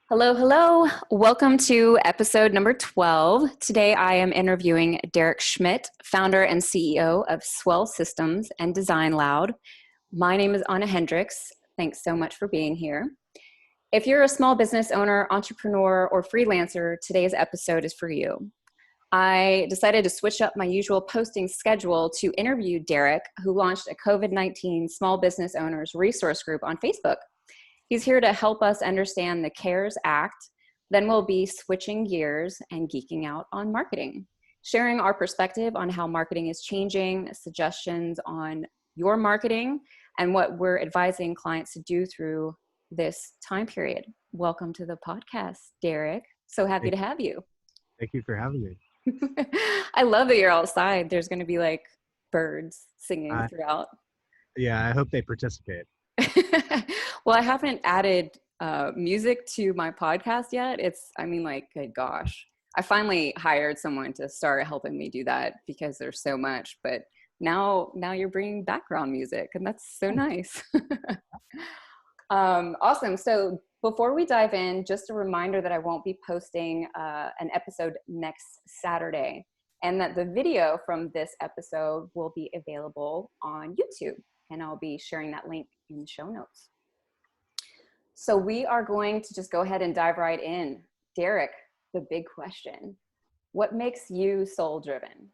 Hello, hello. Welcome to episode number 12. Today I am interviewing Derek Schmidt, founder and CEO of Swell Systems and Design Loud. My name is Anna Hendricks. Thanks so much for being here. If you're a small business owner, entrepreneur, or freelancer, today's episode is for you. I decided to switch up my usual posting schedule to interview Derek, who launched a COVID-19 small business owners resource group on Facebook. He's here to help us understand the CARES Act. Then we'll be switching gears and geeking out on marketing, sharing our perspective on how marketing is changing, suggestions on your marketing, and what we're advising clients to do through this time period. Welcome to the podcast, Derek. So happy to have you. Thank you for having me. I love that you're outside. There's going to be like birds singing throughout. Yeah, I hope they participate. Well, I haven't added music to my podcast yet. Good gosh. I finally hired someone to start helping me do that because there's so much, but now you're bringing background music and that's so nice. Awesome. So before we dive in, just a reminder that I won't be posting an episode next Saturday and that the video from this episode will be available on YouTube. And I'll be sharing that link in the show notes. So we are going to just go ahead and dive right in. Derek, the big question. What makes you soul driven?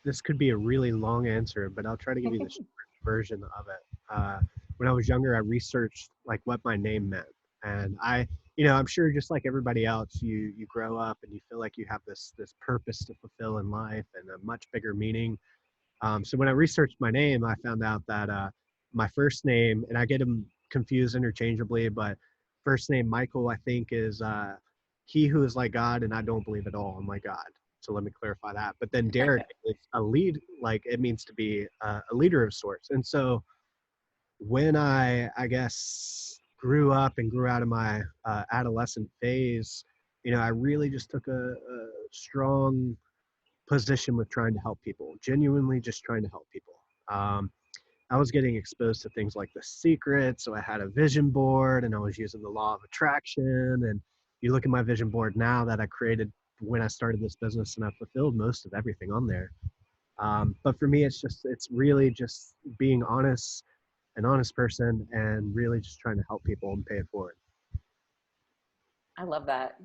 This could be a really long answer, but I'll try to give you the short version of it. When I was younger, I researched like what my name meant. And I'm sure just like everybody else, you grow up and you feel like you have this purpose to fulfill in life and a much bigger meaning. So when I researched my name, I found out that my first name, and I get them confused interchangeably, but first name Michael, I think, is he who is like God, and I don't believe at all I'm like God. So let me clarify that. But then Derek is a lead, like it means to be a leader of sorts. And so when I guess, grew up and grew out of my adolescent phase, I really just took a strong position with trying to help people, genuinely just trying to help people. I was getting exposed to things like The Secret, so I had a vision board and I was using the law of attraction. And you look at my vision board now that I created when I started this business, and I fulfilled most of everything on there. But for me, it's really just being honest, an honest person, and really just trying to help people and pay it forward. I love that.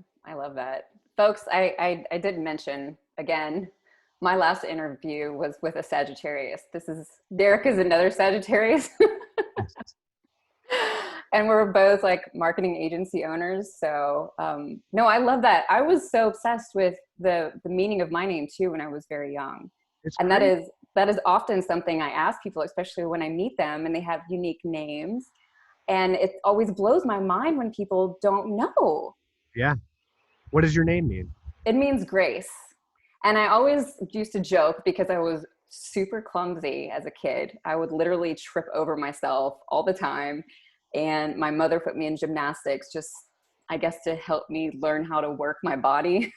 Folks, I did mention, again, my last interview was with a Sagittarius. Derek is another Sagittarius. And we're both like marketing agency owners. So no, I love that. I was so obsessed with the meaning of my name too when I was very young. And that is often something I ask people, especially when I meet them and they have unique names. And it always blows my mind when people don't know. Yeah. What does your name mean? It means grace. And I always used to joke because I was super clumsy as a kid. I would literally trip over myself all the time. And my mother put me in gymnastics just, I guess, to help me learn how to work my body.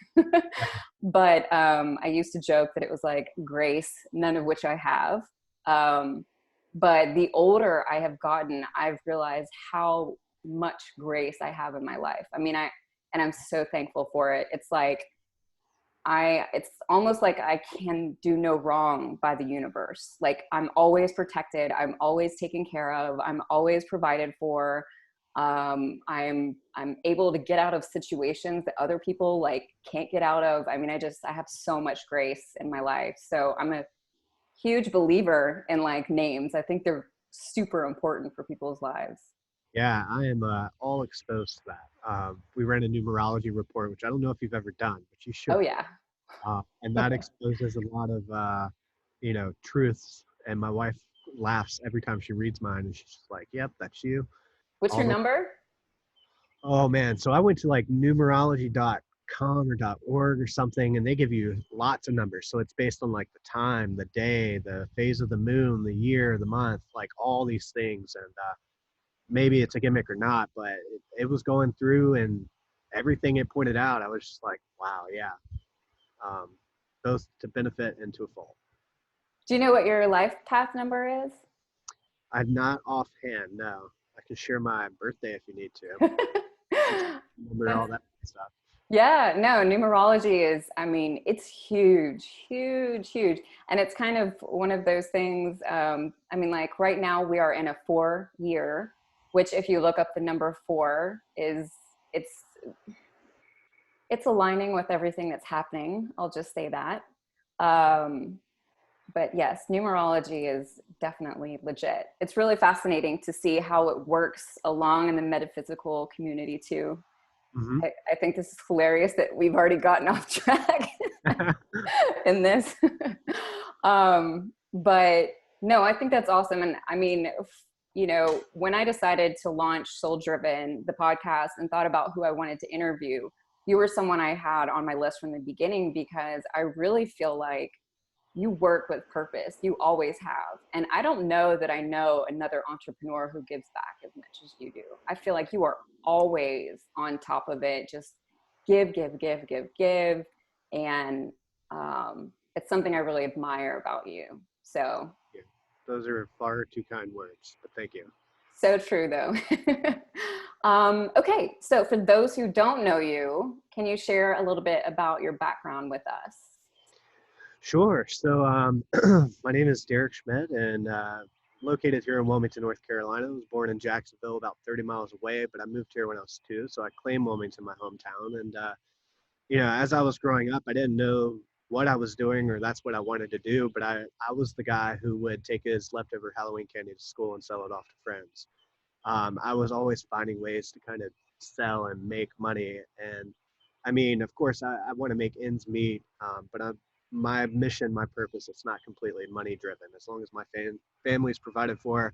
But I used to joke that it was like grace, none of which I have. But the older I have gotten, I've realized how much grace I have in my life. I mean, I'm so thankful for it. It's almost like I can do no wrong by the universe. Like I'm always protected. I'm always taken care of. I'm always provided for. I'm able to get out of situations that other people like can't get out of. I mean, I have so much grace in my life. So I'm a huge believer in like names. I think they're super important for people's lives. Yeah, I am all exposed to that. We ran a numerology report, which I don't know if you've ever done, but you should. Oh yeah. And that exposes a lot of, truths. And my wife laughs every time she reads mine, and she's just like, "Yep, that's you." What's your number? Oh man, so I went to like numerology.com or .org or something, and they give you lots of numbers. So it's based on like the time, the day, the phase of the moon, the year, the month, like all these things. And maybe it's a gimmick or not, but it was going through, and everything it pointed out, I was just like, wow, yeah. Both to benefit and to a fault. Do you know what your life path number is? I'm not offhand, no. I can share my birthday if you need to. Just remember all That's, that stuff. yeah, no, numerology is, I mean, it's huge, huge, huge. And it's kind of one of those things. I mean, like right now we are in a 4 year, which if you look up the number four is it's it's aligning with everything that's happening. I'll just say that. Um, but yes, numerology is definitely legit. It's really fascinating to see how it works along in the metaphysical community too. Hmm. I think this is hilarious that we've already gotten off track in this. But no, I think that's awesome. And I mean, when I decided to launch Soul Driven, the podcast, and thought about who I wanted to interview, you were someone I had on my list from the beginning because I really feel like you work with purpose. You always have. And I don't know that I know another entrepreneur who gives back as much as you do. I feel like you are always on top of it. Just give, give, give, give, give. And it's something I really admire about you. So, Yeah, those are far too kind words, but thank you. so true though. Okay. So for those who don't know you, can you share a little bit about your background with us? Sure. So, my name is Derek Schmidt, and located here in Wilmington, North Carolina. I was born in Jacksonville, about 30 miles away, but I moved here when I was 2, so I claim Wilmington my hometown. And as I was growing up, I didn't know what I was doing or that's what I wanted to do, but I was the guy who would take his leftover Halloween candy to school and sell it off to friends. I was always finding ways to kind of sell and make money. And I mean, of course, I want to make ends meet, but my mission, my purpose, it's not completely money driven. As long as my family's provided for,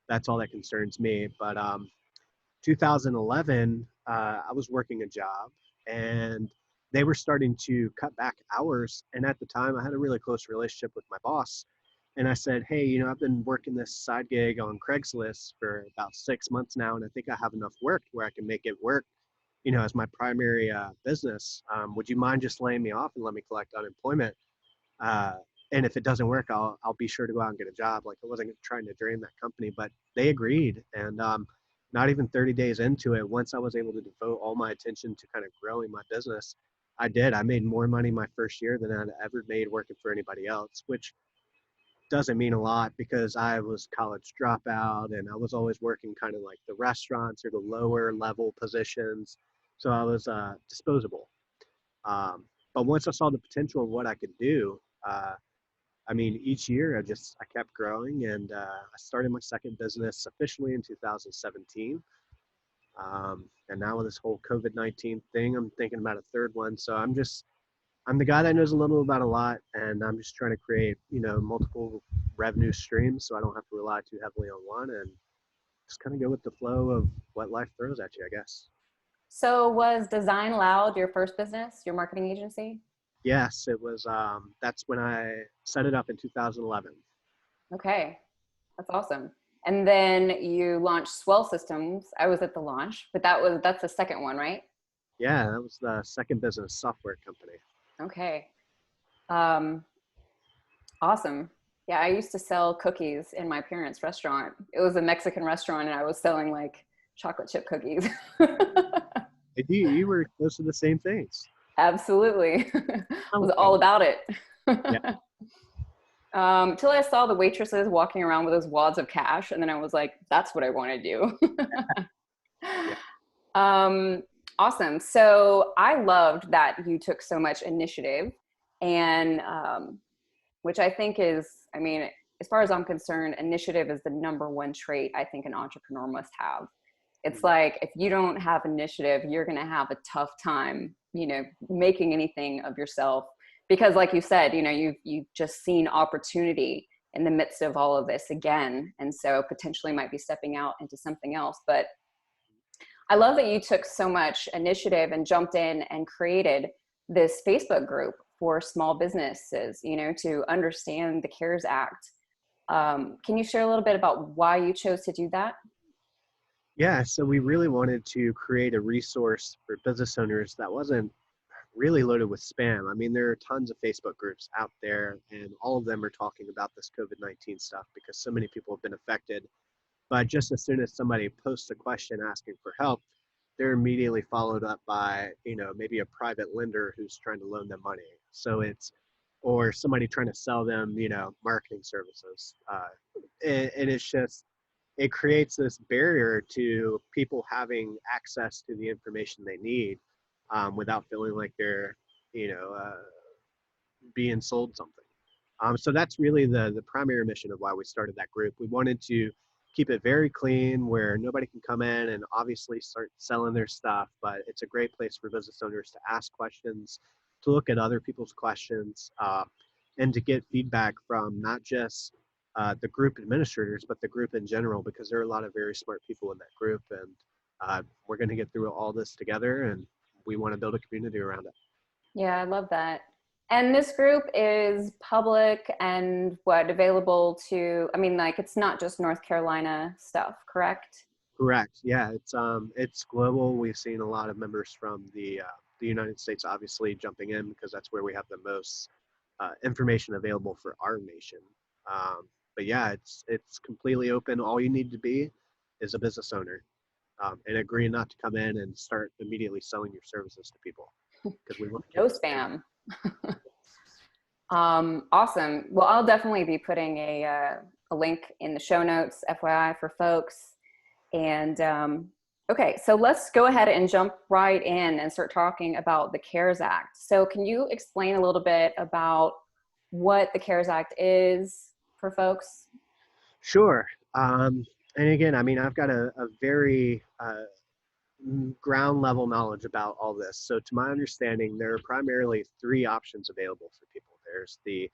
that's all that concerns me. But 2011, I was working a job and they were starting to cut back hours. And at the time, I had a really close relationship with my boss. And I said, hey, I've been working this side gig on Craigslist for about 6 months now, and I think I have enough work where I can make it work, as my primary business. Would you mind just laying me off and let me collect unemployment? Uh, and if it doesn't work, I'll be sure to go out and get a job. Like I wasn't trying to drain that company, but they agreed. And not even 30 days into it, once I was able to devote all my attention to kind of growing my business, I did. I made more money my first year than I'd ever made working for anybody else, which doesn't mean a lot because I was college dropout and I was always working kind of like the restaurants or the lower level positions. So I was disposable. Um, but once I saw the potential of what I could do, I mean, each year I kept growing, and I started my second business officially in 2017. And now with this whole COVID-19 thing, I'm thinking about a third one. So I'm the guy that knows a little about a lot, and I'm just trying to create, multiple revenue streams so I don't have to rely too heavily on one and just kind of go with the flow of what life throws at you, I guess. So was Design Loud your first business, your marketing agency? Yes, it was. That's when I set it up in 2011. Okay, that's awesome. And then you launched Swell Systems. I was at the launch, but that's the second one, right? Yeah, that was the second business software company. Okay. Um, awesome. Yeah, I used to sell cookies in my parents' restaurant. It was a Mexican restaurant and I was selling like chocolate chip cookies. You were close to the same things. Absolutely. Was all Okay. about it. Yeah. Till I saw the waitresses walking around with those wads of cash, and then I was like, "That's what I want to do." Yeah. um, awesome. So I loved that you took so much initiative, and which I think is, I mean, as far as I'm concerned, initiative is the number one trait I think an entrepreneur must have. It's Mhm. like if you don't have initiative, you're going to have a tough time, making anything of yourself because like you said, you've just seen opportunity in the midst of all of this again, and so potentially might be stepping out into something else. But I love that you took so much initiative and jumped in and created this Facebook group for small businesses, to understand the CARES Act. Can you share a little bit about why you chose to do that? Yeah, so we really wanted to create a resource for business owners that wasn't really loaded with spam. I mean, there are tons of Facebook groups out there, and all of them are talking about this COVID-19 stuff because so many people have been affected. But just as soon as somebody posts a question asking for help, they're immediately followed up by, maybe a private lender who's trying to loan them money. So or somebody trying to sell them, marketing services. And it's just, it creates this barrier to people having access to the information they need, without feeling like they're, you know, uh, being sold something. So that's really the primary mission of why we started that group. We wanted to keep it very clean, where nobody can come in and obviously start selling their stuff, but it's a great place for business owners to ask questions, to look at other people's questions, and to get feedback from not just the group administrators, but the group in general, because there are a lot of very smart people in that group, and we're going to get through all this together, and we want to build a community around it. Yeah, I love that. And this group is public and what available to, I mean, like it's not just North Carolina stuff, correct? Correct. Yeah, it's global. We've seen a lot of members from the United States, obviously jumping in because that's where we have the most information available for our nation. But yeah, it's completely open. All you need to be is a business owner, and agree not to come in and start immediately selling your services to people, because we want to keep No it very. spam. Awesome. Well, I'll definitely be putting a link in the show notes, FYI, for folks. And okay, so let's go ahead and jump right in and start talking about the CARES Act. So, can you explain a little bit about what the CARES Act is for folks? Sure. And again, I mean, I've got a very ground level knowledge about all this. So, to my understanding, there are primarily three options available for people. There's the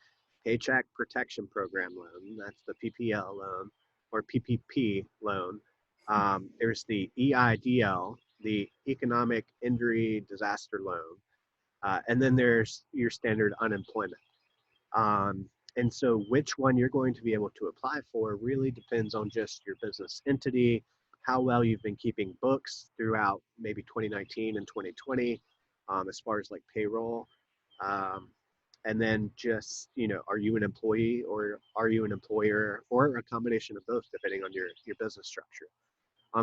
Paycheck Protection Program loan, that's the PPL loan or PPP loan. There's the EIDL, the Economic Injury Disaster Loan, and then there's your standard unemployment. Um, and so which one you're going to be able to apply for really depends on just your business entity, how well you've been keeping books throughout maybe 2019 and 2020, as far as like payroll. Um, and then just, are you an employee or are you an employer, or a combination of both, depending on your business structure.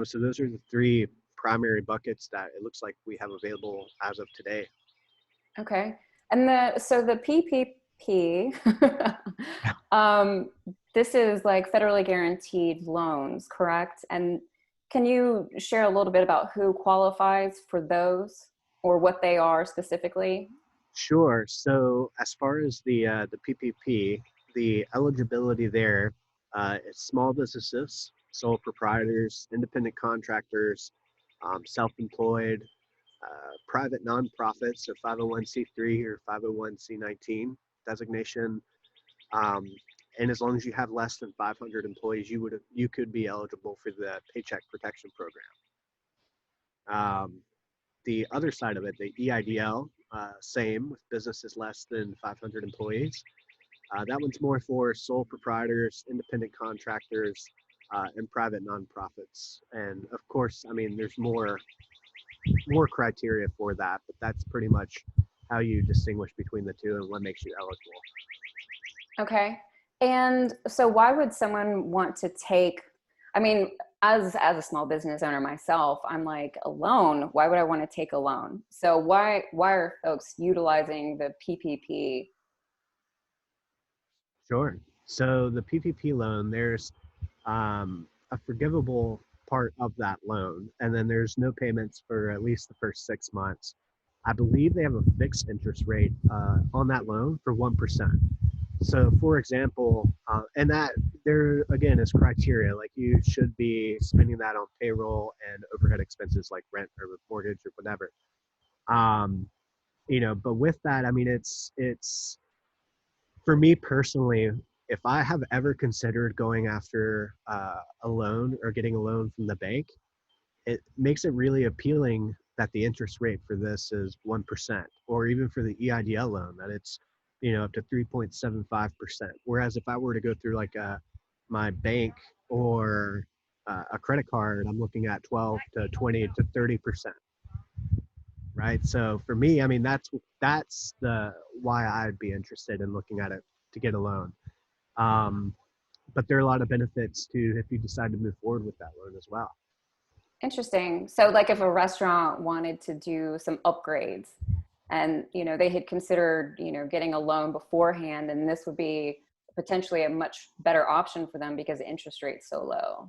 So those are the three primary buckets that it looks like we have available as of today. Okay. And the PPP, um, this is like federally guaranteed loans, correct? And can you share a little bit about who qualifies for those or what they are specifically? Sure. So as far as the PPP, the eligibility there, is small businesses, sole proprietors, independent contractors, self-employed, private nonprofits, so 501c3 or 501c19 designation. Um, and as long as you have less than 500 employees, you could be eligible for the Paycheck Protection Program. The other side of it, the EIDL, same with businesses less than 500 employees. That one's more for sole proprietors, independent contractors, and private nonprofits. And of course, I mean, there's more criteria for that, but that's pretty much how you distinguish between the two and what makes you eligible. Okay. And so why would someone want to take, I mean, as a small business owner myself, I'm like, a loan, why would I want to take a loan? So why are folks utilizing the PPP? Sure. So the PPP loan, there's a forgivable part of that loan, and then there's no payments for at least the first 6 months. I believe they have a fixed interest rate on that loan for 1%. So, for example, and that there again is criteria, like you should be spending that on payroll and overhead expenses like rent or mortgage or whatever. Um, but with that, I mean, it's for me personally, if I have ever considered going after a loan or getting a loan from the bank, it makes it really appealing that the interest rate for this is 1%, or even for the EIDL loan that it's, up to 3.75%. Whereas if I were to go through like my bank or a credit card, I'm looking at 12 to 20 to 30%. Right. So for me, I mean, that's the why I'd be interested in looking at it to get a loan. Um, but there are a lot of benefits to if you decide to move forward with that loan as well. Interesting. So like if a restaurant wanted to do some upgrades and, they had considered, getting a loan beforehand, and this would be potentially a much better option for them because the interest rate's so low.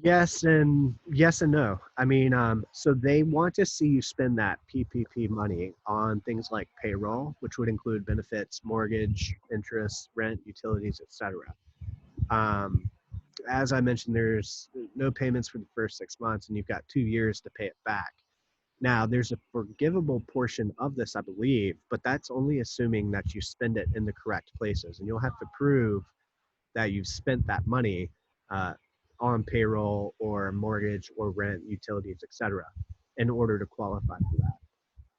Yes and no. I mean, so they want to see you spend that PPP money on things like payroll, which would include benefits, mortgage, interest, rent, utilities, etc. Um, as I mentioned, there's no payments for the first 6 months, and you've got 2 years to pay it back. Now, there's a forgivable portion of this, I believe, but that's only assuming that you spend it in the correct places, and you'll have to prove that you've spent that money uh, on payroll or mortgage or rent, utilities, etc., in order to qualify for that.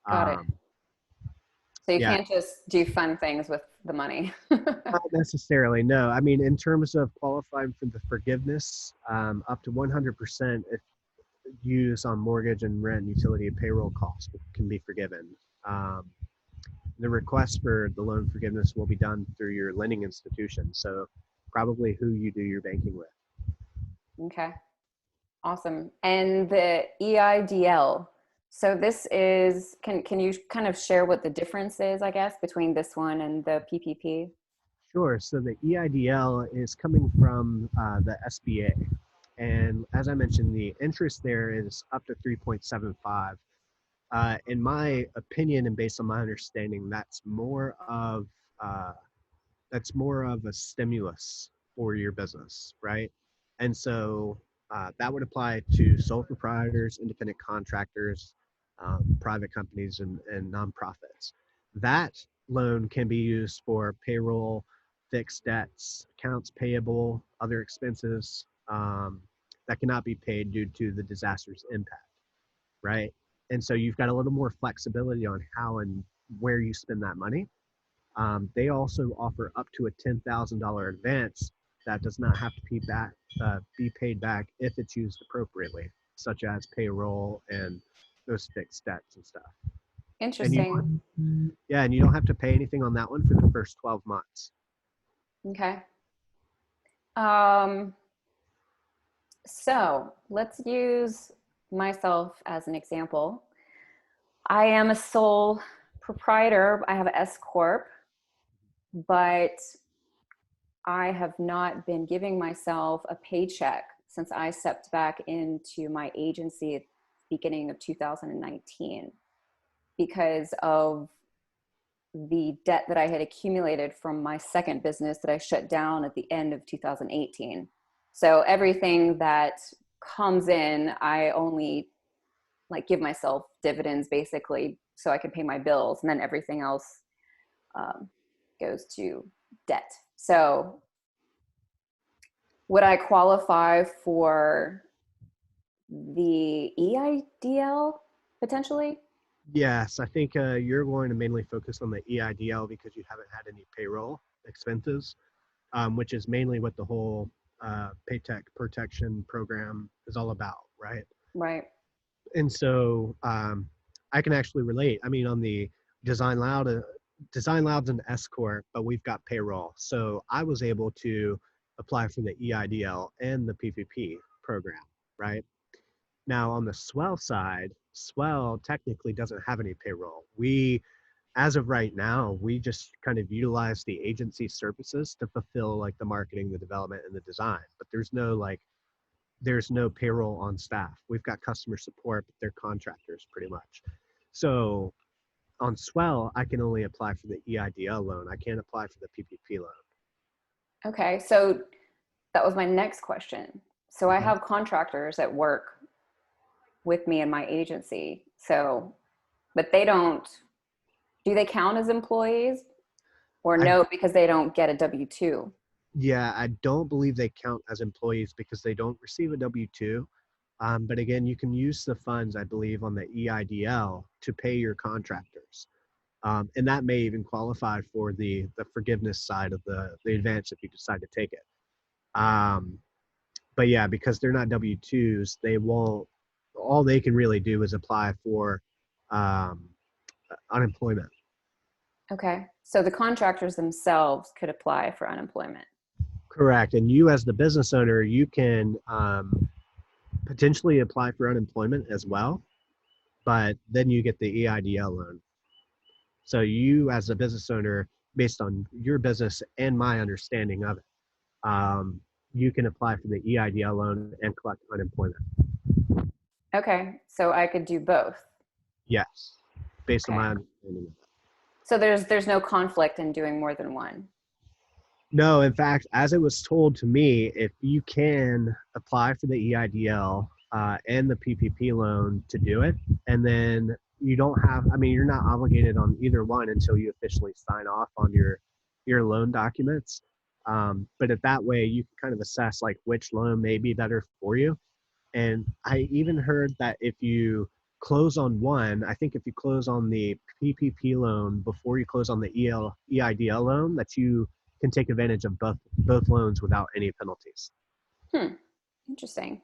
Got it. So you Yeah, can't just do fun things with the money. not necessarily. No, I mean, in terms of qualifying for the forgiveness, up to 100% if used on mortgage and rent, utility, and payroll costs can be forgiven. Um, the request for the loan forgiveness will be done through your lending institution, so probably who you do your banking with. Okay. Awesome. And the EIDL. So this is, can you kind of share what the difference is, I guess, between this one and the PPP? Sure. So the EIDL is coming from the SBA. And as I mentioned, the interest there is up to 3.75. In my opinion, and based on my understanding, uh, that's more of a stimulus for your business, right? And so that would apply to sole proprietors, independent contractors, private companies, and nonprofits. That loan can be used for payroll, fixed debts, accounts payable, other expenses that cannot be paid due to the disaster's impact, right? And so you've got a little more flexibility on how and where you spend that money. They also offer up to a $10,000 advance that does not have to be paid back if it's used appropriately, such as payroll and those fixed debts and stuff. And Interesting. and you don't have to pay anything on that one for the first 12 months. Okay. Um, so let's use myself as an example. I am a sole proprietor. I have an S Corp, but I have not been giving myself a paycheck since I stepped back into my agency at the beginning of 2019 because of the debt that I had accumulated from my second business that I shut down at the end of 2018. So everything that comes in, I only like give myself dividends basically so I can pay my bills, and then everything else um, goes to debt. So would I qualify for the EIDL potentially? Yes, I think you're going to mainly focus on the EIDL because you haven't had any payroll expenses, which is mainly what the whole Paytech protection program is all about, right? Right. And so I can actually relate. I mean, on the Design Loud, Design Loud's an S corp, but we've got payroll, so I was able to apply for the EIDL and the PPP program, right? Now on the Swell side, Swell technically doesn't have any payroll. As of right now, we just kind of utilize the agency services to fulfill like the marketing, the development, and the design. But there's no payroll on staff. We've got customer support, but they're contractors pretty much. So on Swell, I can only apply for the EIDL loan. I can't apply for the PPP loan. Okay. So that was my next question. So I Mhm. have contractors that work with me in my agency. So, but they don't, do they count as employees or I no, because they don't get a W-2? Yeah, I don't believe they count as employees because they don't receive a W-2. But again, you can use the funds, I believe, on the EIDL to pay your contractors. And that may even qualify for the forgiveness side of the advance if you decide to take it. Um, but yeah, because they're not W-2s, they won't, all they can really do is apply for um, unemployment. Okay. So the contractors themselves could apply for unemployment. Correct. And you, as the business owner, you can potentially apply for unemployment as well, but then you get the EIDL loan. So you, as a business owner, based on your business and my understanding of it, you can apply for the EIDL loan and collect unemployment. Okay, so I could do both. Yes, based on my Okay. understanding of it. So there's no conflict in doing more than one. No, in fact, as it was told to me, if you can apply for the EIDL and the PPP loan to do it, and then you don't have, I mean, you're not obligated on either one until you officially sign off on your loan documents. But at that way, you can kind of assess like which loan may be better for you. And I even heard that if you close on one, I think if you close on the PPP loan before you close on the EIDL loan, that you can take advantage of both loans without any penalties. Hmm, interesting.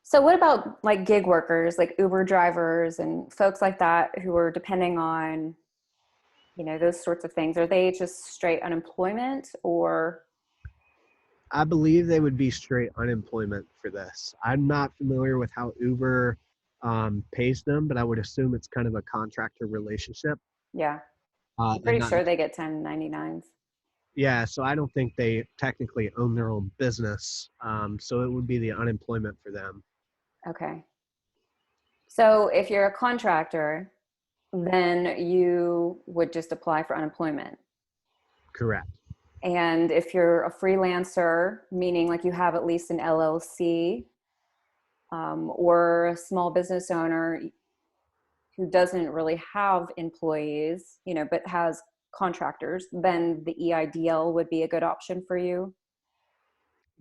So what about like gig workers, like Uber drivers and folks like that who are depending on, those sorts of things? Are they just straight unemployment or I believe they would be straight unemployment for this. I'm not familiar with how Uber pays them, but I would assume it's kind of a contractor relationship. yeah, I'm And pretty not, sure they get 1099s. yeah, so I don't think they technically own their own business. So it would be the unemployment for them. Okay. So if you're a contractor, then you would just apply for unemployment. Correct. And if you're a freelancer, meaning like you have at least an LLC, or a small business owner who doesn't really have employees, but has contractors, then the EIDL would be a good option for you.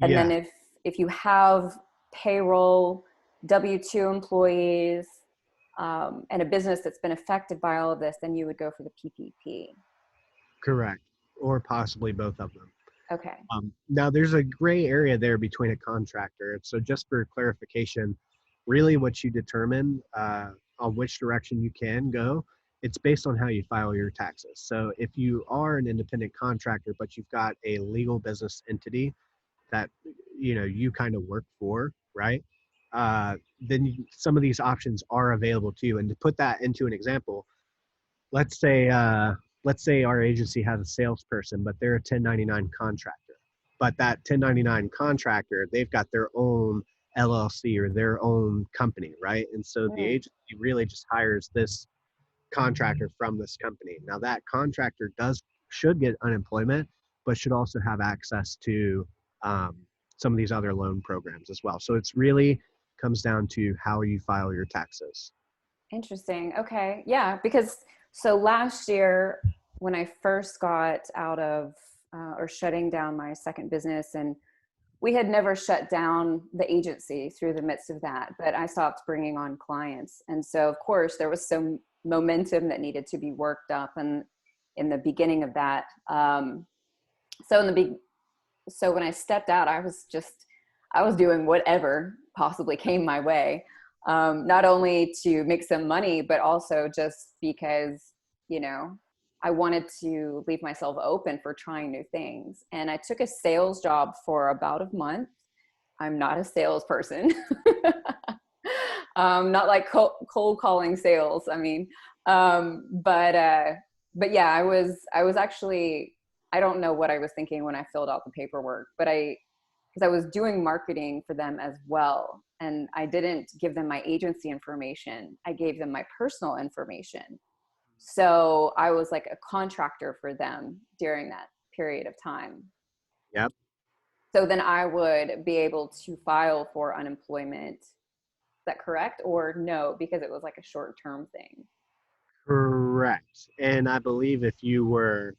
And then Yeah, if you have payroll, W-2 employees, and a business that's been affected by all of this, then you would go for the PPP. correct. Or possibly both of them. Okay. Now, there's a gray area there between a contractor. So, just for clarification, really what you determine on which direction you can go, it's based on how you file your taxes. So, if you are an independent contractor, but you've got a legal business entity that you kind of work for, right? Then some of these options are available to you. And to put that into an example, let's say let's say our agency has a salesperson, but they're a 1099 contractor. But that 1099 contractor, they've got their own LLC or their own company, right? And so the Mm, agency really just hires this contractor from this company. Now that contractor does should get unemployment, but should also have access to um, some of these other loan programs as well. So it's really comes down to how you file your taxes. interesting. Okay. Yeah. Because so last year, when I first got out of or shutting down my second business, and we had never shut down the agency through the midst of that, but I stopped bringing on clients. And so, of course, there was some momentum that needed to be worked up and in the beginning of that. So in the big, so when I stepped out, I was doing whatever possibly came my way, not only to make some money, but also just because, you know, I wanted to leave myself open for trying new things. And I took a sales job for about a month. I'm not a salesperson. Not like cold calling sales. I mean, but yeah, I was actually, I don't know what I was thinking when I filled out the paperwork, but because I was doing marketing for them as well. And I didn't give them my agency information. I gave them my personal information. So I was like a contractor for them during that period of time. Yep. So then I would be able to file for unemployment. Is that correct? Or no, because it was like a short term thing. Correct. And I believe if you were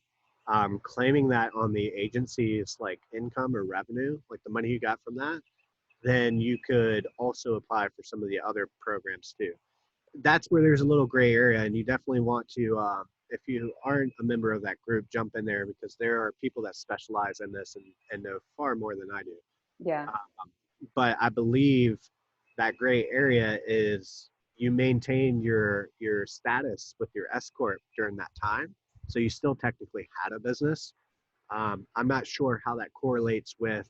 claiming that on the agency's like income or revenue, like the money you got from that, then you could also apply for some of the other programs too. That's where there's a little gray area, and you definitely want to, if you aren't a member of that group, jump in there because there are people that specialize in this and know far more than I do. Yeah. But I believe that gray area is you maintain your status with your S corp during that time, so you still technically had a business, I'm not sure how that correlates with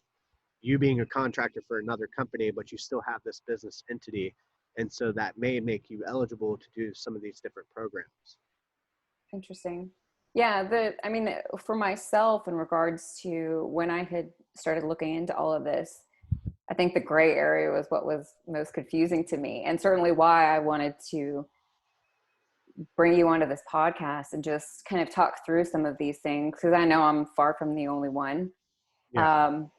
you being a contractor for another company, but you still have this business entity. And so that may make you eligible to do some of these different programs. Interesting. Yeah, I mean, for myself, in regards to when I had started looking into all of this, I think the gray area was what was most confusing to me, and certainly why I wanted to bring you onto this podcast and just kind of talk through some of these things, because I know I'm far from the only one. Yeah. Um,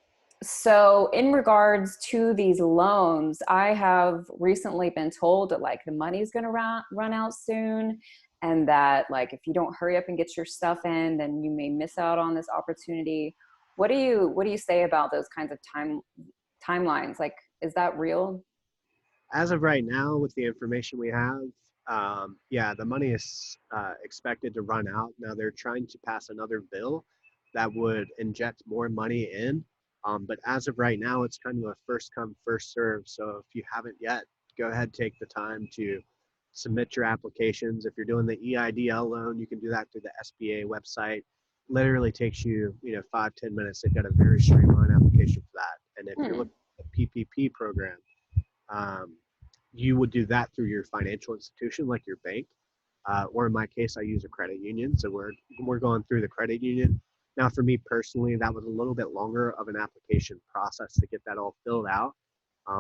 so in regards to these loans, I have recently been told that like the money's going to run out soon, and that like if you don't hurry up and get your stuff in, then you may miss out on this opportunity. What do you say about those kinds of timelines? Like, is that real? As of right now, with the information we have, yeah, the money is expected to run out. Now they're trying to pass another bill that would inject more money in. But as of right now, it's kind of a first come, first serve. So if you haven't yet, go ahead, take the time to submit your applications. If you're doing the EIDL loan, you can do that through the SBA website. Literally takes you, 5-10 minutes. They've got a very streamlined application for that. And if you're Hmm. looking at the PPP program, um, you would do that through your financial institution, like your bank, or in my case, I use a credit union. So we're going through the credit union. Now, for me personally, that was a little bit longer of an application process to get that all filled out.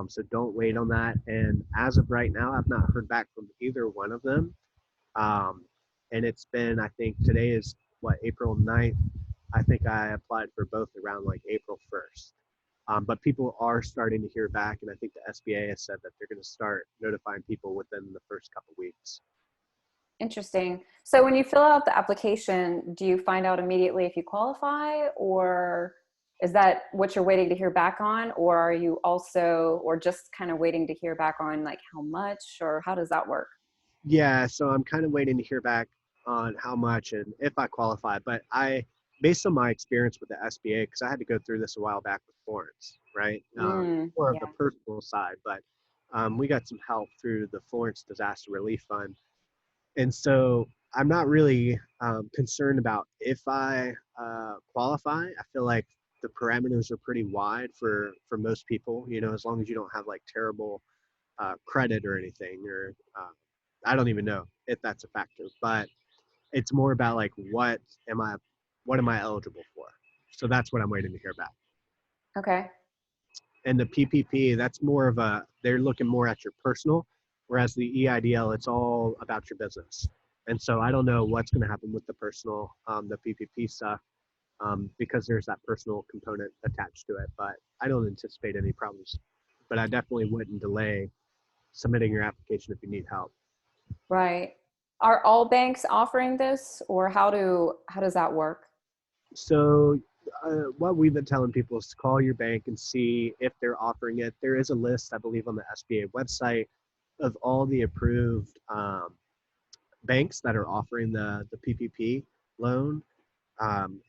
So don't wait on that. And as of right now, I've not heard back from either one of them. Um, and it's been, I think today is what, April 9th. I think I applied for both around like April 1st. But people are starting to hear back, and I think the SBA has said that they're going to start notifying people within the first couple weeks. Interesting. So when you fill out the application, do you find out immediately if you qualify, or is that what you're waiting to hear back on? Or are you also, or just kind of waiting to hear back on like how much, or how does that work? Yeah, so I'm kind of waiting to hear back on how much and if I qualify. But based on my experience with the SBA, because I had to go through this a while back with Florence, right? More of the Yeah. personal side, but we got some help through the Florence Disaster Relief Fund. And so I'm not really concerned about if I qualify. I feel like the parameters are pretty wide for most people. As long as you don't have like terrible credit or anything, or I don't even know if that's a factor. But it's more about like am I what am I eligible for? So that's what I'm waiting to hear back. Okay. And the PPP, that's more of they're looking more at your personal, whereas the EIDL, it's all about your business. And so I don't know what's going to happen with the personal, the PPP stuff, because there's that personal component attached to it. But I don't anticipate any problems. But I definitely wouldn't delay submitting your application if you need help. Right. Are all banks offering this, or how does that work? So what we've been telling people is to call your bank and see if they're offering it. There is a list, I believe, on the SBA website of all the approved banks that are offering the PPP loan.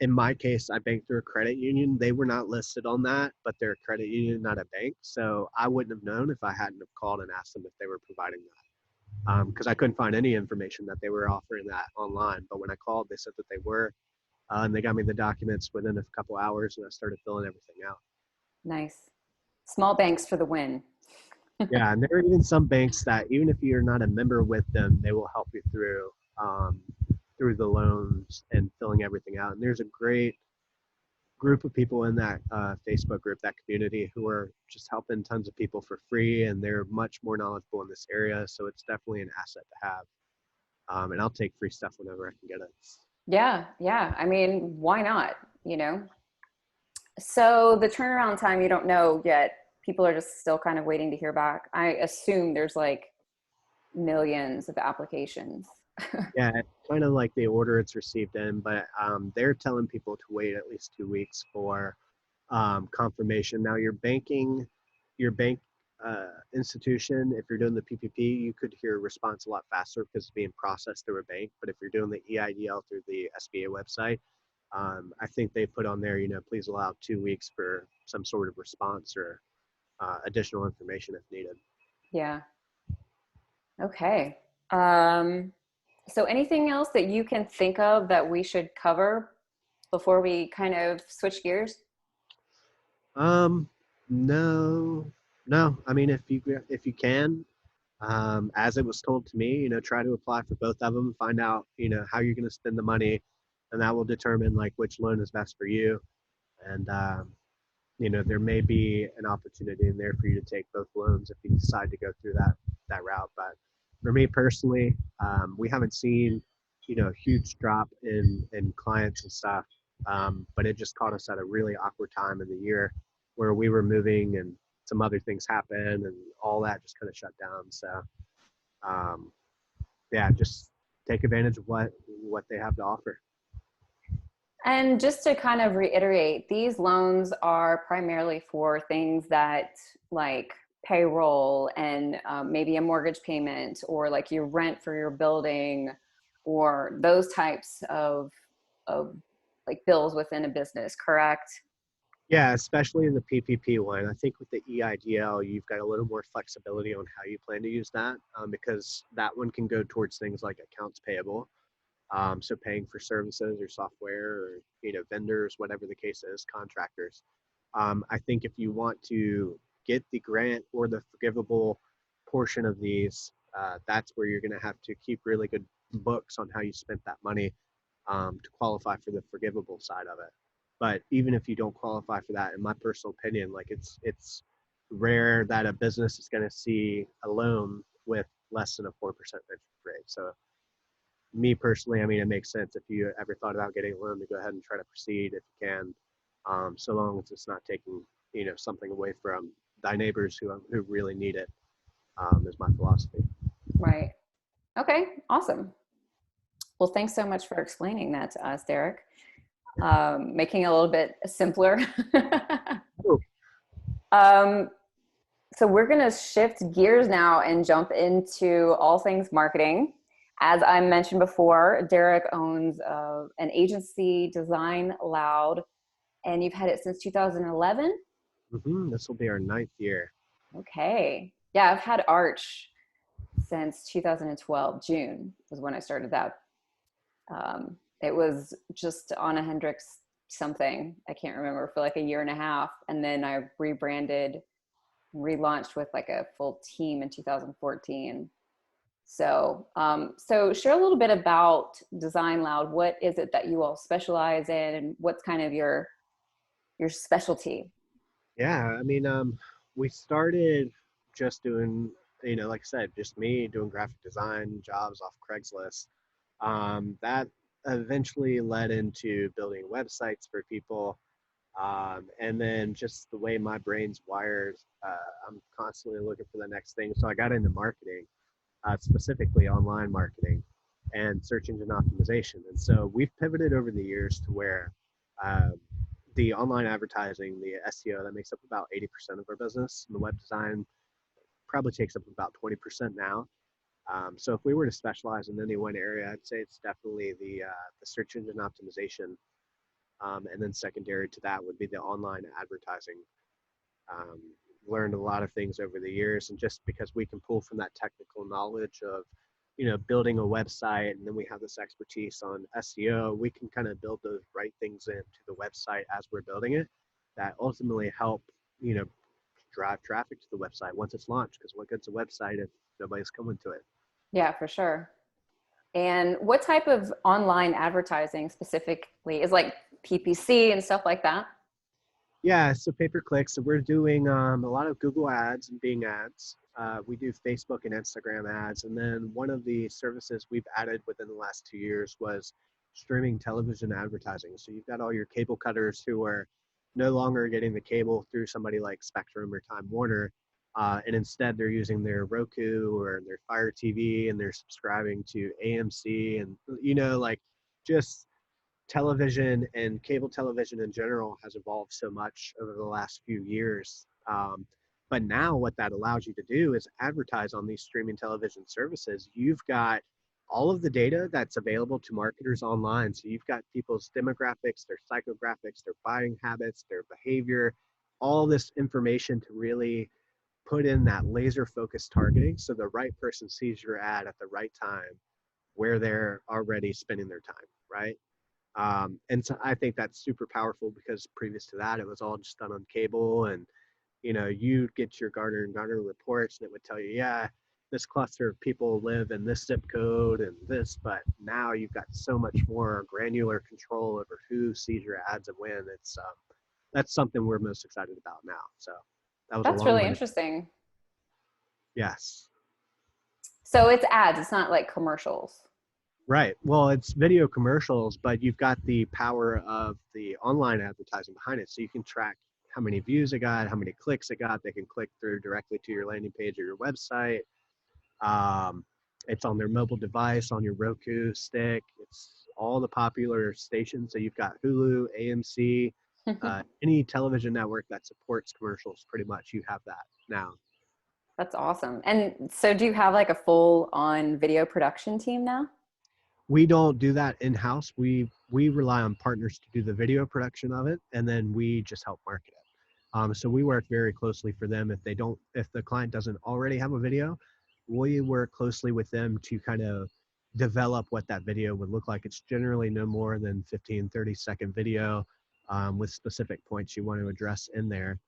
In my case, I banked through a credit union. They were not listed on that, but they're a credit union, not a bank. So I wouldn't have known if I hadn't have called and asked them if they were providing that. Because I couldn't find any information that they were offering that online. But when I called, they said that they were, and they got me the documents within a couple hours, and I started filling everything out. Nice. Small banks for the win. Yeah, and there are even some banks that even if you're not a member with them, they will help you um, through the loans and filling everything out. And there's a great group of people in that Facebook group, that community, who are just helping tons of people for free, and they're much more knowledgeable in this area. So it's definitely an asset to have. And I'll take free stuff whenever I can get it. Yeah, yeah. I mean, why not? You know? So the turnaround time, you don't know yet. People are just still kind of waiting to hear back. I assume there's like millions of applications. Yeah, it's kind of like the order it's received in, but they're telling people to wait at least 2 weeks for confirmation. Now, your bank institution, if you're doing the PPP, you could hear a response a lot faster because it's being processed through a bank. But if you're doing the EIDL through the SBA website, I think they put on there, please allow 2 weeks for some sort of response or additional information if needed. Yeah. Okay. Um, so anything else that you can think of that we should cover? before we kind of switch gears? Um, no, no. I mean, if you can, as it was told to me, try to apply for both of them, find out, how you're going to spend the money, and that will determine like which loan is best for you. And there may be an opportunity in there for you to take both loans if you decide to go through that route. But for me personally, we haven't seen a huge drop in clients and stuff. But it just caught us at a really awkward time in the year where we were moving and some other things happened and all that just kind of shut down. So um, yeah, just take advantage of what they have to offer. And just to kind of reiterate, these loans are primarily for things that like payroll and maybe a mortgage payment or like your rent for your building or those types of like bills within a business, correct? Yeah, especially in the PPP one. I think with the EIDL, you've got a little more flexibility on how you plan to use that because that one can go towards things like accounts payable. So paying for services or software or vendors, whatever the case is, contractors. I think if you want to get the grant or the forgivable portion of these, that's where you're going to have to keep really good books on how you spent that money to qualify for the forgivable side of it. But even if you don't qualify for that, in my personal opinion, like it's rare that a business is going to see a loan with less than a 4% interest rate. So me personally, I mean, it makes sense if you ever thought about getting a loan to go ahead and try to proceed if you can, so long as it's not taking something away from thy neighbors who really need it. Is my philosophy. Right. Okay, awesome. Well, thanks so much for explaining that to us, Derek. Making it a little bit simpler. Cool. um, so we're going to shift gears now and jump into all things marketing. As I mentioned before, Derek owns an agency, Design Loud, and you've had it since 2011. This will be our ninth year. Okay. Yeah, I've had Arch since 2012. June was when I started that. It was just Anna Hendricks something. I can't remember for like a year and a half. And then I rebranded, relaunched with like a full team in 2014. So share a little bit about Design Loud. What is it that you all specialize in, and what's kind of your specialty? Yeah, I mean, we started just doing, like I said, just me doing graphic design jobs off Craigslist. That eventually led into building websites for people. And then just the way my brain's wired, I'm constantly looking for the next thing. So I got into marketing, specifically online marketing and search engine optimization. And so we've pivoted over the years to where uh, the online advertising, the SEO, that makes up about 80% of our business. And the web design probably takes up about 20% now. So if we were to specialize in any one area, I'd say it's definitely the search engine optimization. And then secondary to that would be the online advertising. um, Learned a lot of things over the years, and just because we can pull from that technical knowledge of building a website, and then we have this expertise on SEO, we can kind of build those right things into the website as we're building it that ultimately help you know drive traffic to the website once it's launched, because what good's a website if nobody's coming to it? Yeah, for sure. And what type of online advertising specifically is like PPC and stuff like that? Yeah, so pay per click. So we're doing a lot of Google ads and Bing ads. We do Facebook and Instagram ads. And then one of the services we've added within the last 2 years was streaming television advertising. So you've got all your cable cutters who are no longer getting the cable through somebody like Spectrum or Time Warner. And instead they're using their Roku or their Fire TV, and they're subscribing to AMC and, like just television and cable television in general has evolved so much over the last few years. But now what that allows you to do is advertise on these streaming television services. You've got all of the data that's available to marketers online. So you've got people's demographics, their psychographics, their buying habits, their behavior, all this information to really put in that laser focused targeting so the right person sees your ad at the right time where they're already spending their time, right? And so I think that's super powerful because previous to that, it was all just done on cable, and you get your Gartner and Gartner reports, and it would tell you, yeah, this cluster of people live in this zip code and this, but now you've got so much more granular control over who sees your ads and when. That's something we're most excited about now. So that was a That's long really way. interesting. Yes. So it's ads, it's not like commercials. Right. Well, it's video commercials, but you've got the power of the online advertising behind it. So you can track how many views it got, how many clicks it got. They can click through directly to your landing page or your website. Um, it's on their mobile device, on your Roku stick. It's all the popular stations. So you've got Hulu, AMC, any television network that supports commercials, pretty much you have that now. That's awesome. And so do you have like a full on video production team now? We don't do that in-house. We rely on partners to do the video production of it, and then we just help market it. So we work very closely for them. If the client doesn't already have a video, we work closely with them to kind of develop what that video would look like. It's generally no more than 15, 30-second video with specific points you want to address in there.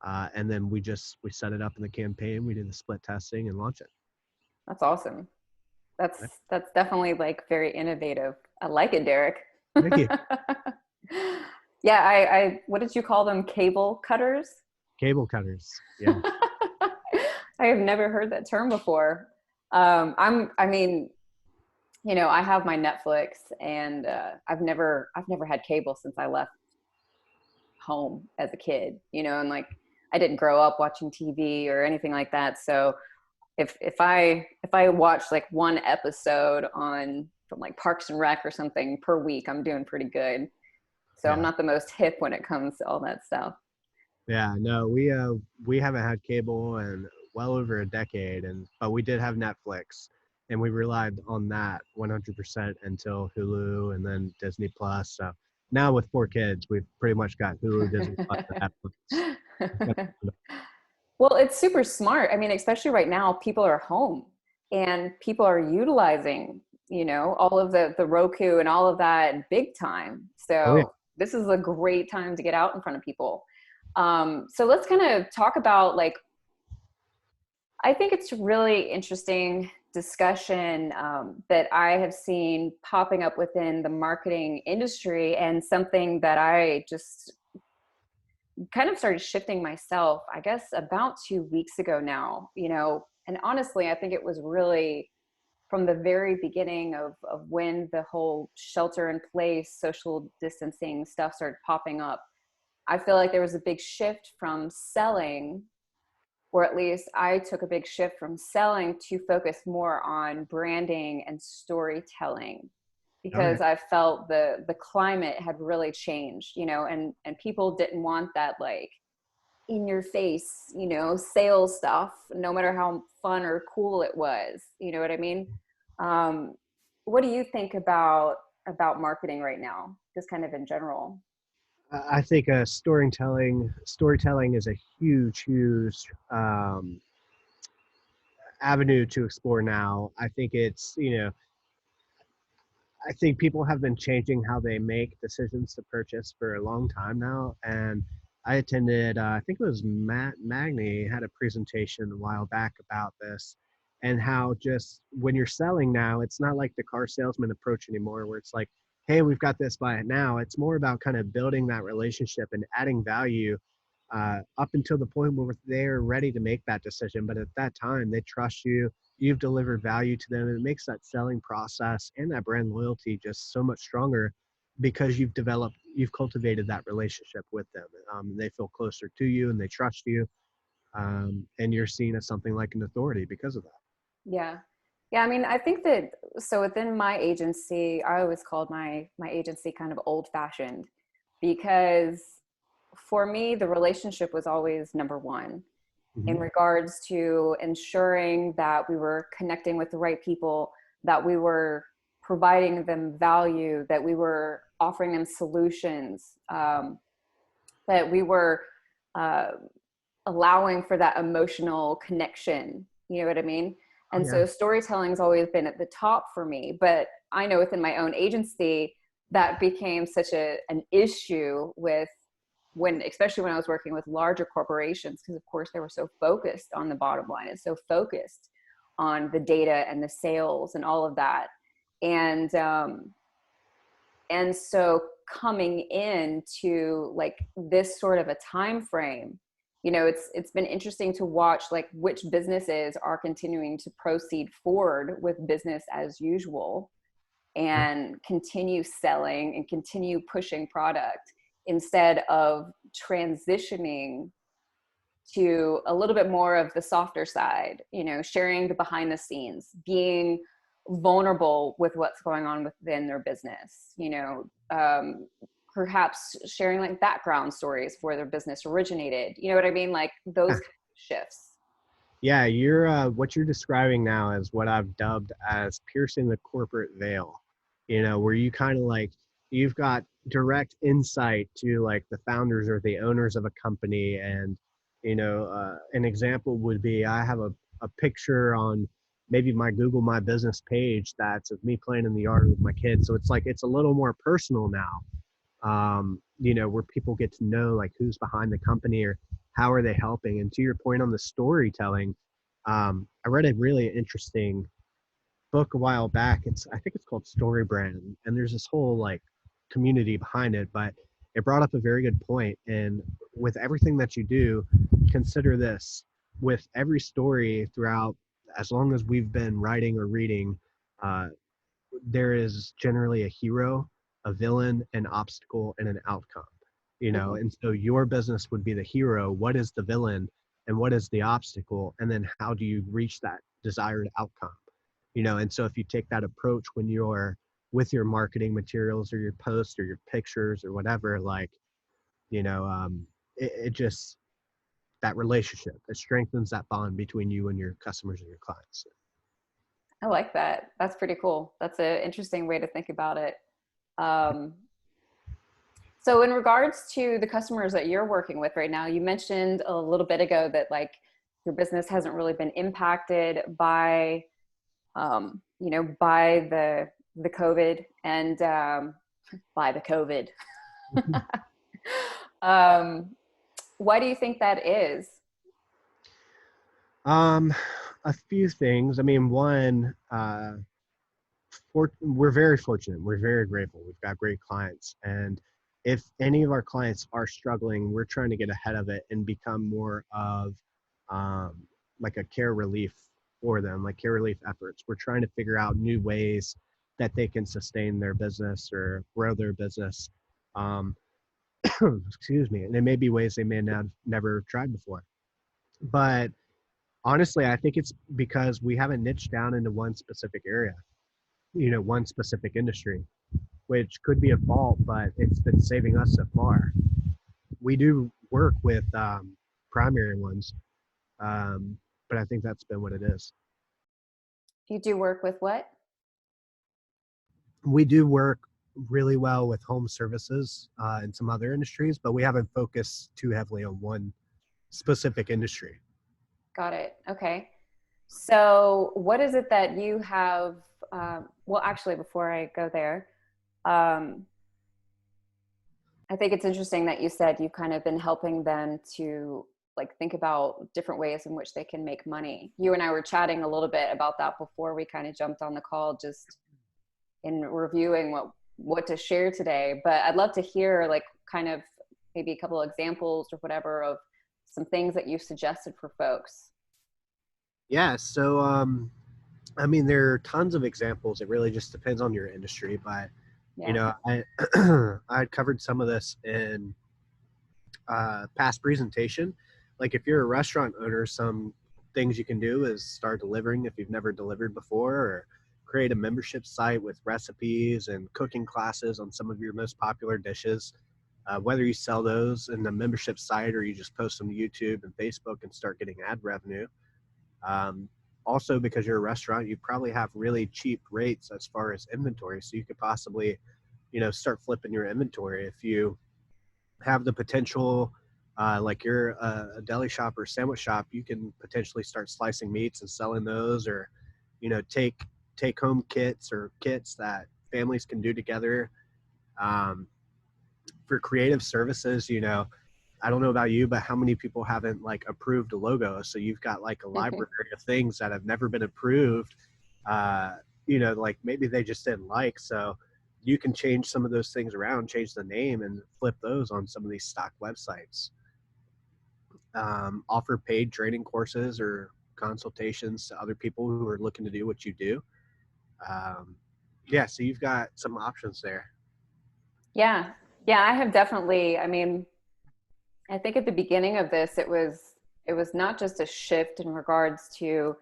And then we set it up in the campaign. We do the split testing and launch it. That's awesome. That's definitely like very innovative. I like it, Derek. Thank you. Yeah, I what did you call them? Cable cutters? Cable cutters. Yeah. I have never heard that term before. I mean, I have my Netflix, and I've never had cable since I left home as a kid, and like I didn't grow up watching TV or anything like that. So if I watch like one episode on from like Parks and Rec or something per week, I'm doing pretty good. So I'm Yeah. not the most hip when it comes to all that stuff. Yeah, no, we haven't had cable in well over a decade, but we did have Netflix, and we relied on that 100% until Hulu and then Disney Plus. So now with 4 kids, we've pretty much got Hulu, Disney Plus, and Netflix. Well, it's super smart. I mean, especially right now, people are home and people are utilizing, all of the Roku and all of that big time. Oh yeah. So this is a great time to get out in front of people. So let's kind of talk about like, I think it's really interesting discussion that I have seen popping up within the marketing industry, and something that I just kind of started shifting myself, I guess about 2 weeks ago now, and honestly, I think it was really from the very beginning of when the whole shelter in place, social distancing stuff started popping up. I feel like there was a big shift from selling, or at least I took a big shift from selling to focus more on branding and storytelling, Oh yeah. because I felt the climate had really changed, and people didn't want that like in your face, sales stuff, no matter how fun or cool it was. You know what I mean? Um, what do you think about marketing right now, just kind of in general? I think storytelling is a huge avenue to explore now. I think people have been changing how they make decisions to purchase for a long time now. And I attended, I think it was Matt Magny had a presentation a while back about this, and how just when you're selling now, it's not like the car salesman approach anymore, where it's like, hey, we've got this, buy it now. It's more about kind of building that relationship and adding value up until the point where they're ready to make that decision. But at that time, they trust you, you've delivered value to them, and it makes that selling process and that brand loyalty just so much stronger because you've cultivated that relationship with them. They feel closer to you and they trust you, and you're seen as something like an authority because of that. Yeah. Yeah, I mean, I think that, so within my agency, I always called my agency kind of old fashioned, because for me, the relationship was always number one Mm-hmm. in regards to ensuring that we were connecting with the right people, that we were providing them value, that we were offering them solutions, that we were uh, allowing for that emotional connection. You know what I mean? Oh And yeah. so storytelling's always been at the top for me. But I know within my own agency that became such an issue with especially when I was working with larger corporations, because of course they were so focused on the bottom line and so focused on the data and the sales and all of that. And so coming into like this sort of a time frame, it's been interesting to watch like which businesses are continuing to proceed forward with business as usual and continue selling and continue pushing product instead of transitioning to a little bit more of the softer side, sharing the behind the scenes, being vulnerable with what's going on within their business, perhaps sharing like background stories where their business originated. You know what I mean? Like those kind of shifts. Yeah, you're what you're describing now is what I've dubbed as piercing the corporate veil. Where you kind of like you've got direct insight to like the founders or the owners of a company, and an example would be I have a picture on maybe my Google My Business page that's of me playing in the yard with my kids. So it's like it's a little more personal now, where people get to know like who's behind the company or how are they helping. And to your point on the storytelling, I read a really interesting book a while back. I think it's called Story Brand, and there's this whole like community behind it, but it brought up a very good point. And with everything that you do, consider this: with every story throughout, as long as we've been writing or reading, uh, there is generally a hero, a villain, an obstacle, and an outcome. Mm-hmm. And so your business would be the hero. What is the villain, and what is the obstacle, and then how do you reach that desired outcome? And so if you take that approach when you're with your marketing materials or your posts or your pictures or whatever, like it just that relationship, it strengthens that bond between you and your customers and your clients. I like that. That's pretty cool. That's an interesting way to think about it. Um, so in regards to the customers that you're working with right now, you mentioned a little bit ago that like your business hasn't really been impacted by, by the COVID and by the COVID. um, why do you think that is? um a few things. I mean, one, we're very fortunate. We're very grateful. We've got great clients. And if any of our clients are struggling, we're trying to get ahead of it and become more of um, like a care relief for them, like care relief efforts. We're trying to figure out new ways that they can sustain their business or grow their business. Um, excuse me. And it may be ways they may not never tried before. But honestly, I think it's because we haven't niched down into one specific area, one specific industry, which could be a fault, but it's been saving us so far. We do work with primary ones, but I think that's been what it is. You do work with what? We do work really well with home services and some other industries, but we haven't focused too heavily on one specific industry. Got it. Okay. So what is it that you have? Well, actually, before I go there, um, I think it's interesting that you said you've kind of been helping them to like think about different ways in which they can make money. You and I were chatting a little bit about that before we kind of jumped on the call, just in reviewing what to share today. But I'd love to hear like kind of maybe a couple of examples or whatever of some things that you've suggested for folks. Yeah, so I mean, there are tons of examples. It really just depends on your industry, but Yeah. I I covered some of this in past presentation. Like if you're a restaurant owner, some things you can do is start delivering if you've never delivered before, or create a membership site with recipes and cooking classes on some of your most popular dishes. Whether you sell those in the membership site or you just post them to YouTube and Facebook and start getting ad revenue. Um, Also, because you're a restaurant, you probably have really cheap rates as far as inventory, so you could possibly, start flipping your inventory if you have the potential. Like you're a deli shop or sandwich shop, you can potentially start slicing meats and selling those, or take home kits or kits that families can do together. Um, for creative services, I don't know about you, but how many people haven't like approved a logo? So you've got like a library of things that have never been approved. Uh, like maybe they just didn't like. So you can change some of those things around, change the name, and flip those on some of these stock websites. Offer paid training courses or consultations to other people who are looking to do what you do. Um, yeah, so you've got some options there. Yeah. Yeah, I have definitely, I mean, I think at the beginning of this, it was not just a shift in regards to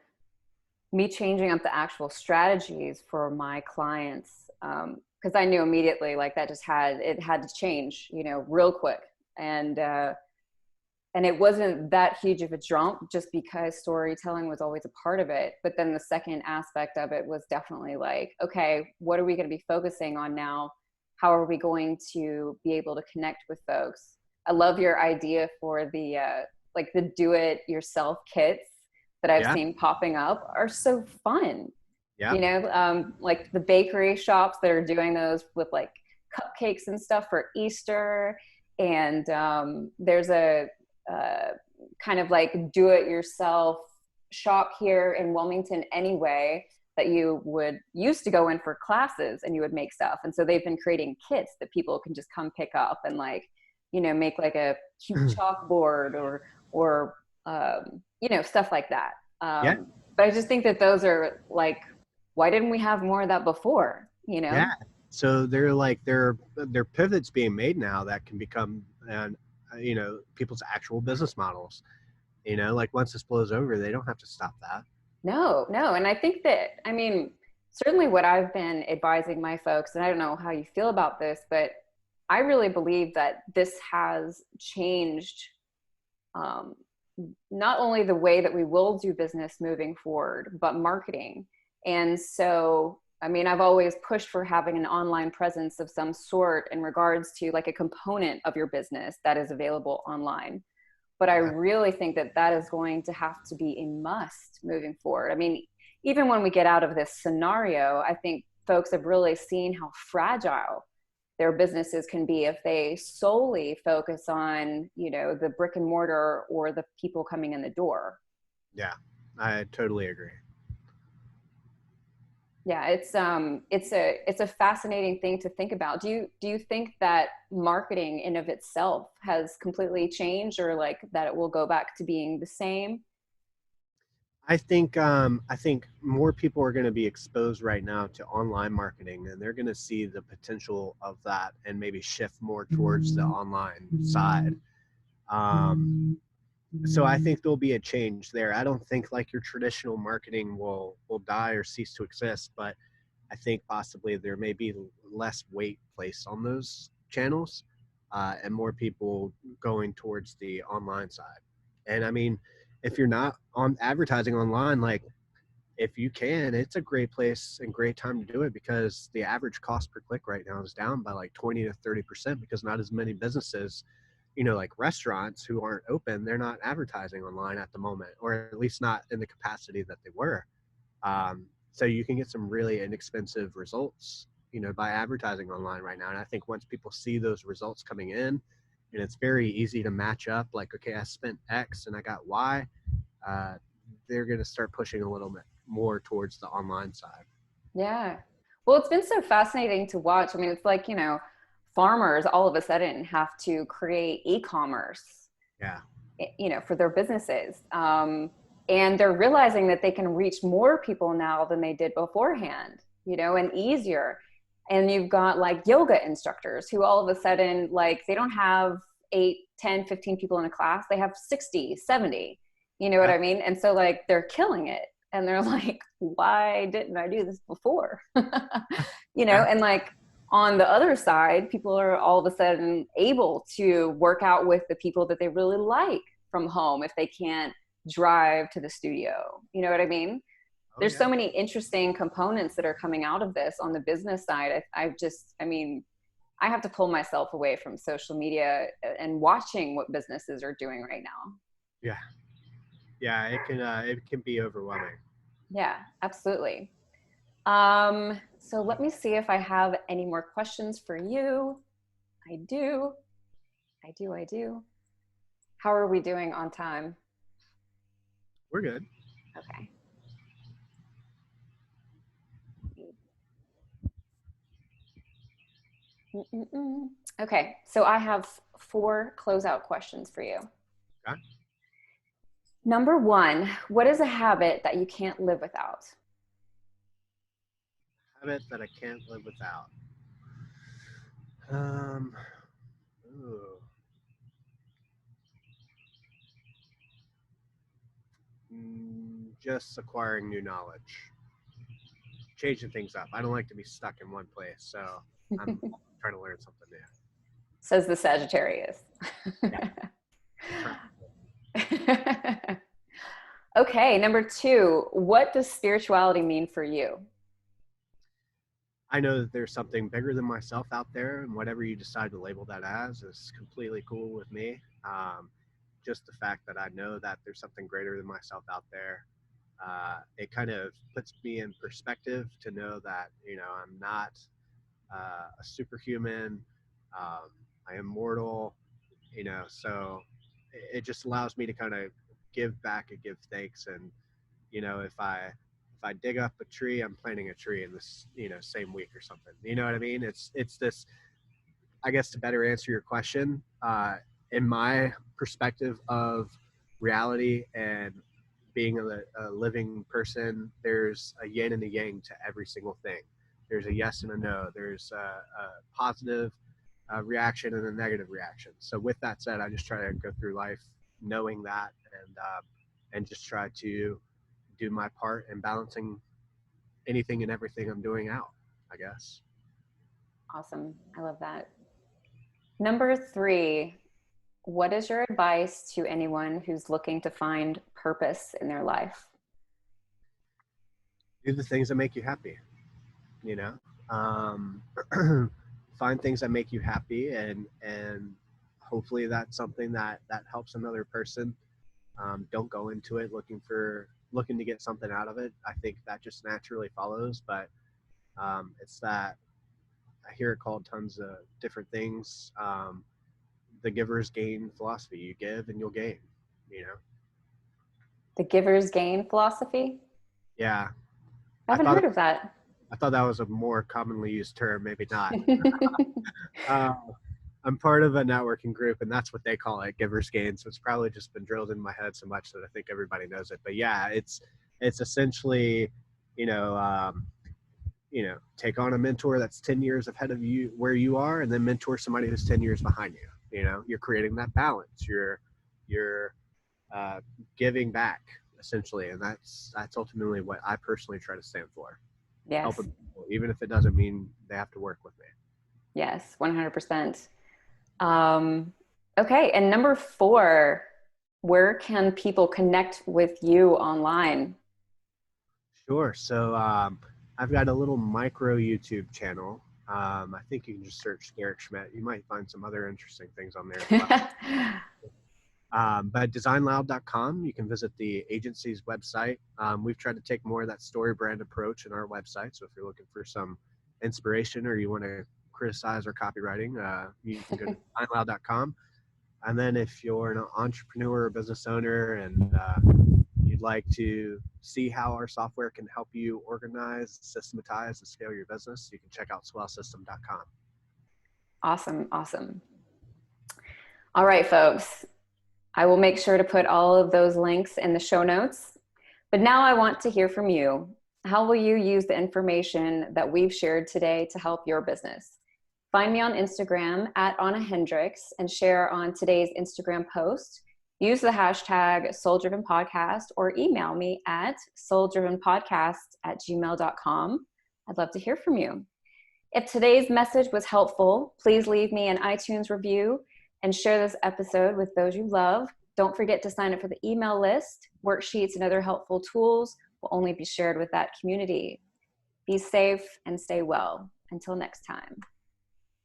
me changing up the actual strategies for my clients. Because I knew immediately like that just had to change, real quick. And and it wasn't that huge of a jump just because storytelling was always a part of it. But then the second aspect of it was definitely like, okay, what are we going to be focusing on now? How are we going to be able to connect with folks? I love your idea for the like the do it yourself kits that I've Yeah, seen popping up are so fun. yeah, Like the bakery shops that are doing those with like cupcakes and stuff for Easter. And there's a uh, kind of like do it yourself shop here in Wilmington anyway that you would used to go in for classes and you would make stuff. And so they've been creating kits that people can just come pick up and like, make like a cute chalkboard or stuff like that. yeah, But I just think that those are like, why didn't we have more of that before? yeah. So they're pivots being made now that can become and people's actual business models. Like once this blows over, they don't have to stop that. No, no. And I think that, I mean, certainly what I've been advising my folks, and I don't know how you feel about this, but I really believe that this has changed um, not only the way that we will do business moving forward, but marketing. And so, I mean, I've always pushed for having an online presence of some sort in regards to like a component of your business that is available online. But I Yeah, really think that that is going to have to be a must moving forward. I mean, even when we get out of this scenario, I think folks have really seen how fragile their businesses can be if they solely focus on, the brick and mortar or the people coming in the door. yeah, I totally agree. Yeah, it's a fascinating thing to think about. Do you think that marketing in of itself has completely changed, or like that it will go back to being the same? I think more people are going to be exposed right now to online marketing, and they're going to see the potential of that and maybe shift more towards the online side. Um, so I think there'll be a change there. I don't think like your traditional marketing will die or cease to exist, but I think possibly there may be less weight placed on those channels, and more people going towards the online side. And I mean, if you're not on advertising online, like if you can, it's a great place and great time to do it because the average cost per click right now is down by like 20 to 30% because not as many businesses, like restaurants who aren't open, they're not advertising online at the moment, or at least not in the capacity that they were. So you can get some really inexpensive results, by advertising online right now. And I think once people see those results coming in, and it's very easy to match up, like, okay, I spent X and I got Y, uh, they're going to start pushing a little bit more towards the online side. Yeah. Well, it's been so fascinating to watch. I mean, it's like, farmers all of a sudden have to create e-commerce, Yeah. for their businesses. And they're realizing that they can reach more people now than they did beforehand, and easier. And you've got like yoga instructors who all of a sudden, like, they don't have 8, 10, 15 people in a class. They have 60, 70, you know what Yeah. I mean? And so like they're killing it. And they're like, why didn't I do this before? Yeah. And like on the other side, people are all of a sudden able to work out with the people that they really like from home if they can't drive to the studio. You know what I mean? Oh, There's yeah. so many interesting components that are coming out of this on the business side. I mean, I have to pull myself away from social media and watching what businesses are doing right now. Yeah. Yeah. It can be overwhelming. Yeah, absolutely. So let me see if I have any more questions for you. I do. I do. How are we doing on time? We're good. Okay. Mm-mm-mm. Okay, so I have 4 closeout questions for you. Okay. Number 1, what is a habit that you can't live without? Habit that I can't live without. Um, ooh, just acquiring new knowledge, changing things up. I don't like to be stuck in one place, so I'm trying to learn something new. Says the Sagittarius. Yeah, trying. Okay, number 2, what does spirituality mean for you? I know that there's something bigger than myself out there, and whatever you decide to label that as is completely cool with me. Just the fact that I know that there's something greater than myself out there, it kind of puts me in perspective to know that I'm not a superhuman. Um, I am mortal. So it just allows me to kind of give back and give thanks. And if I dig up a tree, I'm planting a tree in this same week or something. You know what I mean? It's this. I guess to better answer your question, in my perspective of reality and being a living person, there's a yin and a yang to every single thing. There's a yes and a no. There's a positive reaction and a negative reaction. So with that said, I just try to go through life knowing that, and just try to do my part in balancing anything and everything I'm doing out, I guess. Awesome. I love that. Number 3, what is your advice to anyone who's looking to find purpose in their life? Do the things that make you happy, you know. Um, find things that make you happy, and hopefully that's something that helps another person. Don't go into it looking to get something out of it. I think that just naturally follows, but it's that I hear it called tons of different things. The giver's gain philosophy: you give and you'll gain. You know. The giver's gain philosophy? Yeah, I I haven't thought heard of that. I thought that was a more commonly used term. Maybe not. Uh, I'm part of a networking group, and that's what they call it, giver's gain. So it's probably just been drilled in my head so much that I think everybody knows it. But yeah, it's essentially, you know, um, take on a mentor that's 10 years ahead of you where you are, and then mentor somebody who's 10 years behind you. You're creating that balance. You're uh, giving back essentially, and that's ultimately what I personally try to stand for. Yes. Helping people, even if it doesn't mean they have to work with me. Yes, 100%. Okay, and number 4, where can people connect with you online? Sure. So I've got a little micro YouTube channel. I think you can just search Derek Schmidt. You might find some other interesting things on there as well. But designloud.com, you can visit the agency's website. We've tried to take more of that story brand approach in our website. So if you're looking for some inspiration or you want to criticize our copywriting, you can go to designloud.com. And then if you're an entrepreneur or business owner and you'd like to see how our software can help you organize, systematize, and scale your business, you can check out swellsystem.com. Awesome, awesome. All right, folks. I will make sure to put all of those links in the show notes. But now I want to hear from you. How will you use the information that we've shared today to help your business? Find me on Instagram at Anna Hendricks and share on today's Instagram post. Use the hashtag SoulDrivenPodcast or email me at souldrivenpodcast@gmail.com. I'd love to hear from you. If today's message was helpful, please leave me an iTunes review and share this episode with those you love. Don't forget to sign up for the email list. Worksheets and other helpful tools will only be shared with that community. Be safe and stay well. Until next time.